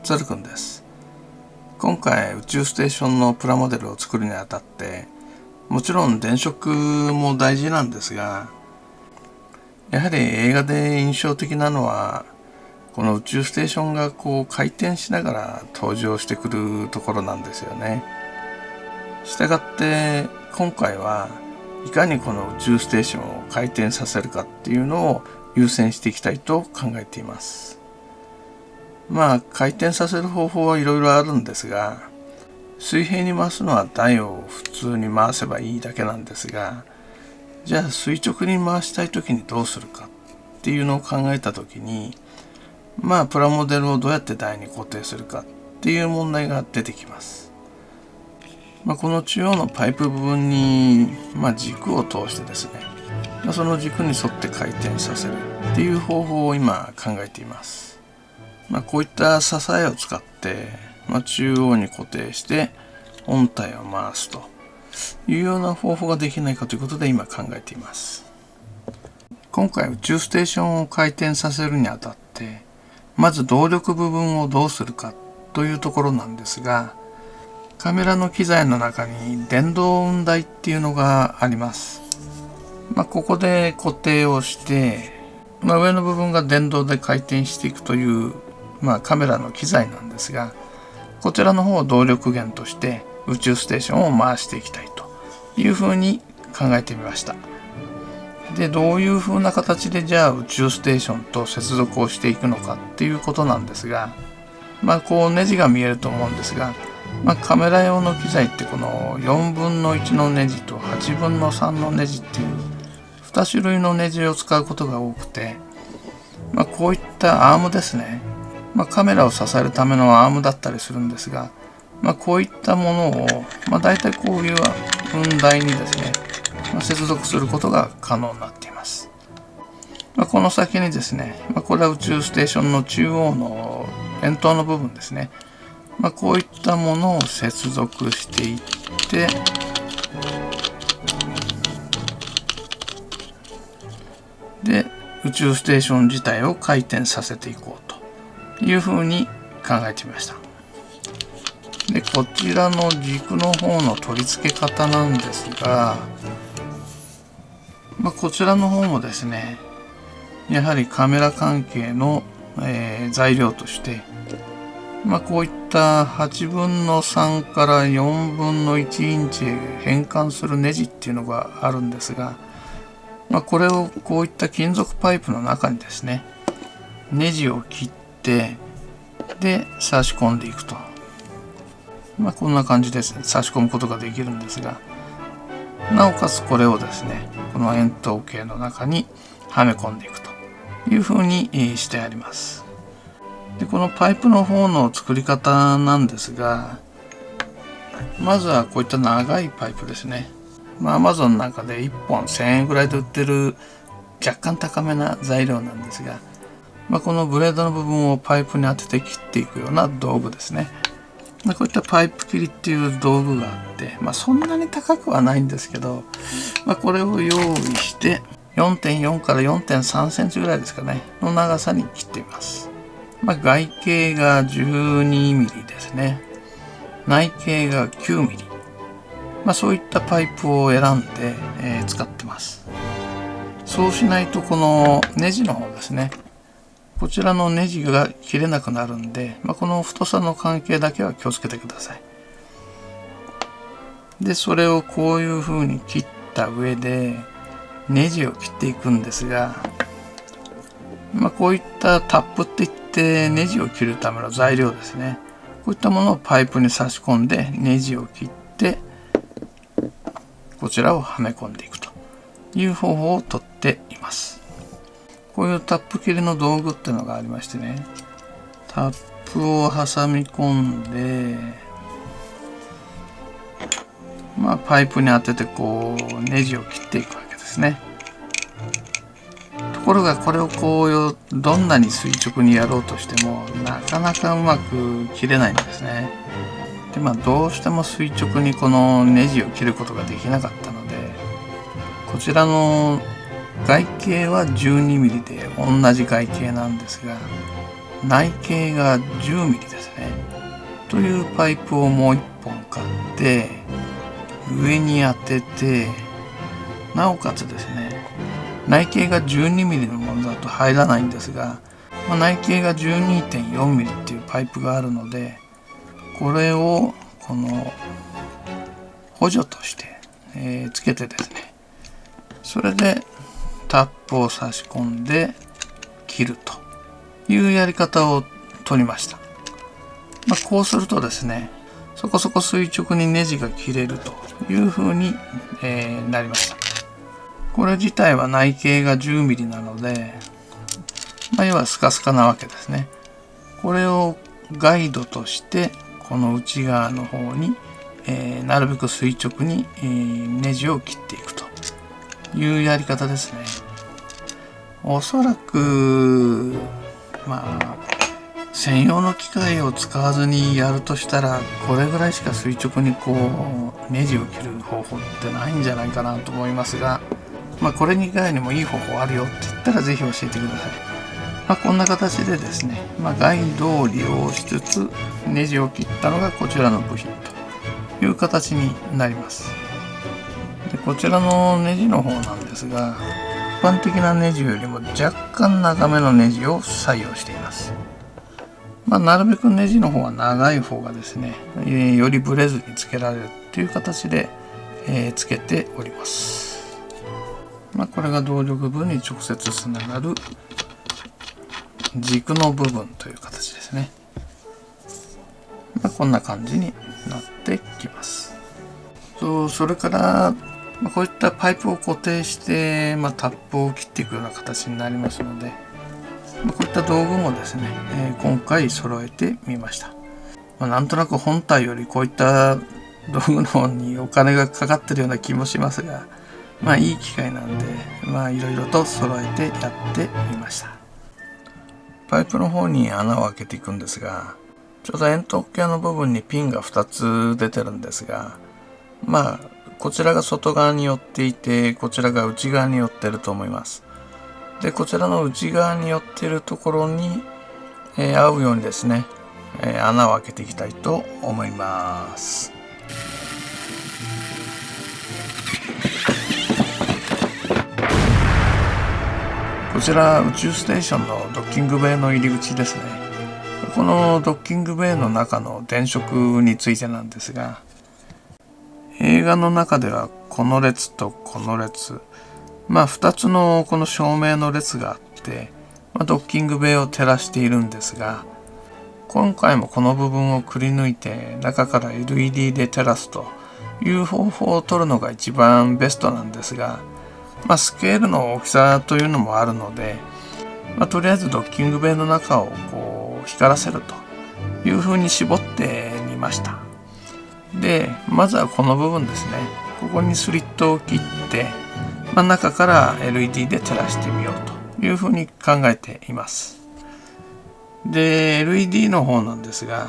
ザルくんです。今回宇宙ステーションのプラモデルを作るにあたって、もちろん電飾も大事なんですが、やはり映画で印象的なのはこの宇宙ステーションが回転しながら登場してくるところなんですよね。したがって今回はいかにこの宇宙ステーションを回転させるかっていうのを優先していきたいと考えています。回転させる方法はいろいろあるんですが、水平に回すのは台を普通に回せばいいだけなんですが、じゃあ垂直に回したい時にどうするかっていうのを考えた時に、プラモデルをどうやって台に固定するかっていう問題が出てきます。この中央のパイプ部分に、軸を通してですね、その軸に沿って回転させるっていう方法を今考えています。こういった支えを使って、中央に固定して本体を回すというような方法ができないかということで今考えています。今回宇宙ステーションを回転させるにあたって、まず動力部分をどうするかというところなんですが、カメラの機材の中に電動雲台っていうのがあります。ここで固定をして、上の部分が電動で回転していくというカメラの機材なんですが、こちらの方を動力源として宇宙ステーションを回していきたいというふうに考えてみました。で、どういうふうな形でじゃあ宇宙ステーションと接続をしていくのかっていうことなんですが、ネジが見えると思うんですが、カメラ用の機材ってこの4分の1のネジと8分の3のネジっていう2種類のネジを使うことが多くて、こういったアームですね、カメラを支えるためのアームだったりするんですが、こういったものを、大体こういう雲台にですね、接続することが可能になっています。この先にですね、これは宇宙ステーションの中央の円筒の部分ですね、こういったものを接続していって、で、宇宙ステーション自体を回転させていこうというふうに考えてみました。で、こちらの軸の方の取り付け方なんですが、こちらの方もですね、やはりカメラ関係の、材料として、こういった8分の3から4分の1インチへ変換するネジっていうのがあるんですが、これをこういった金属パイプの中にですね、ネジを切って、で差し込んでいくと、こんな感じですね、差し込むことができるんですが、なおかつこれをですね、この円筒形の中にはめ込んでいくというふうにしてあります。で、このパイプの方の作り方なんですが、まずはこういった長いパイプですね。Amazon なんかで1本1000円ぐらいで売ってる若干高めな材料なんですが、このブレードの部分をパイプに当てて切っていくような道具ですね。こういったパイプ切りっていう道具があって、そんなに高くはないんですけど、これを用意して 4.4 から 4.3 センチぐらいですかねの長さに切っています。外径が12ミリですね。内径が9ミリ。そういったパイプを選んで、使ってます。そうしないとこのネジの方ですね、こちらのネジが切れなくなるんで、この太さの関係だけは気をつけてください。で、それをこういう風に切った上でネジを切っていくんですが、こういったタップっていってネジを切るための材料ですね、こういったものをパイプに差し込んでネジを切ってこちらをはめ込んでいくという方法をとっています。こういうタップ切りの道具っていうのがありましてね、タップを挟み込んで、パイプに当ててネジを切っていくわけですね。ところがこれをどんなに垂直にやろうとしてもなかなかうまく切れないんですね。で、どうしても垂直にこのネジを切ることができなかったので、こちらの外径は12ミリで同じ外径なんですが、内径が10ミリです。ね。というパイプをもう1本買って上に当てて、なおかつですね、内径が 12mm のものだと入らないんですが、内径が 12.4mm っていうパイプがあるので、これをこの補助として、つけてですね、それでタップを差し込んで切るというやり方を取りました。こうするとですね、そこそこ垂直にネジが切れるという風に、なりました。これ自体は内径が 10mm なので、要はスカスカなわけですね。これをガイドとしてこの内側の方に、なるべく垂直に、ネジを切っていくというやり方ですね。おそらく専用の機械を使わずにやるとしたら、これぐらいしか垂直にこうネジを切る方法ってないんじゃないかなと思いますが、これ以外にもいい方法あるよって言ったらぜひ教えてください。こんな形でですね、ガイドを利用しつつネジを切ったのがこちらの部品という形になります。でこちらのネジの方なんですが、一般的なネジよりも若干長めのネジを採用しています。なるべくネジの方は長い方がですね、よりブレずにつけられるという形で、つけております。これが動力部に直接つながる軸の部分という形ですね。こんな感じになってきます。それからこういったパイプを固定して、タップを切っていくような形になりますので、こういった道具もですね、今回揃えてみました。なんとなく本体よりこういった道具の方にお金がかかってるような気もしますが、いい機会なんで、いろいろと揃えてやってみました。パイプの方に穴を開けていくんですが、ちょうど円筒形の部分にピンが2つ出てるんですが、こちらが外側に寄っていて、こちらが内側に寄ってると思います。で、こちらの内側に寄っているところに、合うようにですね、穴を開けていきたいと思います。こちら宇宙ステーションのドッキングベイの入り口ですね。このドッキングベイの中の電飾についてなんですが、映画の中ではこの列とこの列、2つのこの照明の列があって、ドッキングベイを照らしているんですが、今回もこの部分をくり抜いて中から LED で照らすという方法を取るのが一番ベストなんですが、スケールの大きさというのもあるので、とりあえずドッキングベイの中をこう光らせるという風に絞ってみました。で、まずはこの部分ですね。ここにスリットを切って、中から LED で照らしてみようという風に考えています。で、LED の方なんですが、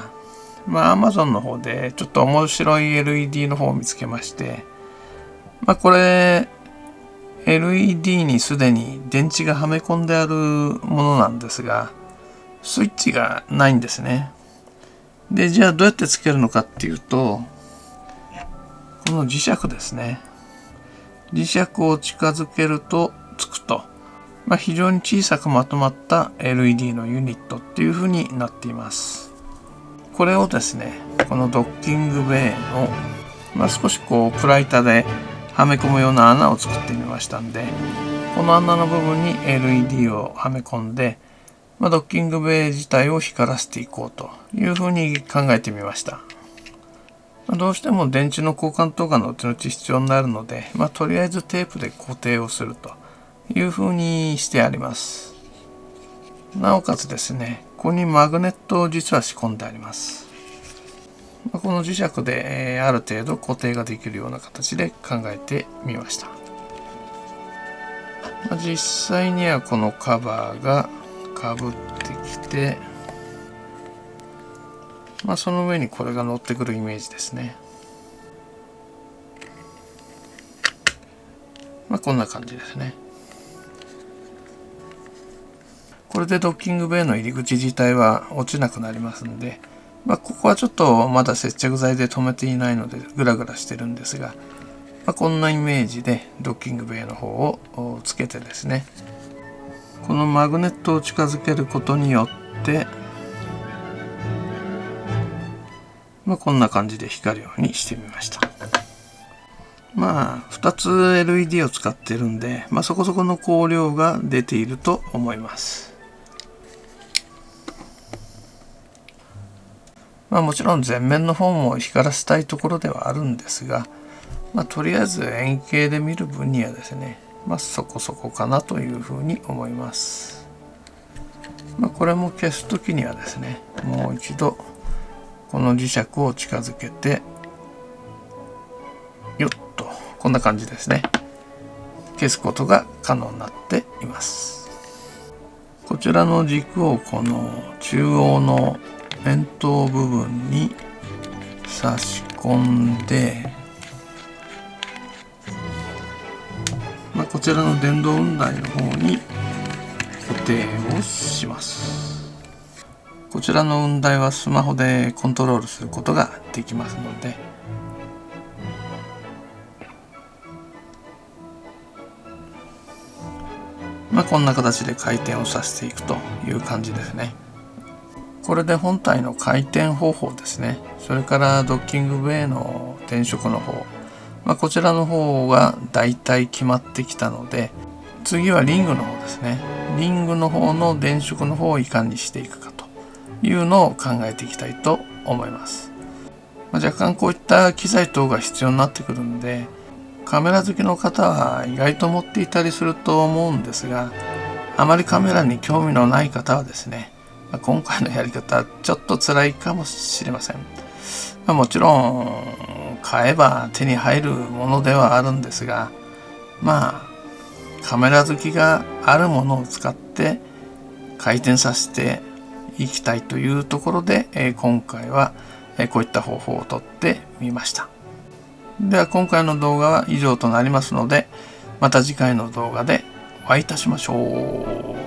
Amazon の方でちょっと面白い LED の方を見つけまして、これLED にすでに電池がはめ込んであるものなんですが、スイッチがないんですね。で、じゃあどうやってつけるのかっていうと、この磁石ですね。磁石を近づけるとつくと、非常に小さくまとまった LED のユニットっていう風になっています。これをですね、このドッキングベイの、少しこう暗い板ではめ込むような穴を作ってみましたんで、この穴の部分に LED をはめ込んで、ドッキングベイ自体を光らせていこうというふうに考えてみました。どうしても電池の交換とかの後々必要になるので、とりあえずテープで固定をするというふうにしてあります。なおかつですね、ここにマグネットを実は仕込んであります。この磁石である程度固定ができるような形で考えてみました。実際にはこのカバーがかぶってきて、その上にこれが乗ってくるイメージですね。こんな感じですね。これでドッキングベイの入り口自体は落ちなくなりますので、ここはちょっとまだ接着剤で留めていないのでグラグラしてるんですが、こんなイメージでドッキングベイの方をつけてですね、このマグネットを近づけることによってこんな感じで光るようにしてみました。2つ LED を使ってるんで、そこそこの光量が出ていると思います。もちろん前面の方も光らせたいところではあるんですが、とりあえず円形で見る分にはですね、そこそこかなというふうに思います。これも消すときにはですね、もう一度この磁石を近づけて、よっと、こんな感じですね。消すことが可能になっています。こちらの軸をこの中央の円筒部分に差し込んで、こちらの電動雲台の方に固定をします。こちらの雲台はスマホでコントロールすることができますので、こんな形で回転をさせていくという感じですね。これで本体の回転方法ですね、それからドッキングベイの電飾の方、こちらの方がだいたい決まってきたので、次はリングの方ですね。リングの方の電飾の方をいかにしていくかというのを考えていきたいと思います。若干こういった機材等が必要になってくるんで、カメラ好きの方は意外と持っていたりすると思うんですが、あまりカメラに興味のない方はですね、今回のやり方ちょっと辛いかもしれません。もちろん買えば手に入るものではあるんですが、カメラ好きがあるものを使って回転させていきたいというところで、今回はこういった方法をとってみました。では今回の動画は以上となりますので、また次回の動画でお会いいたしましょう。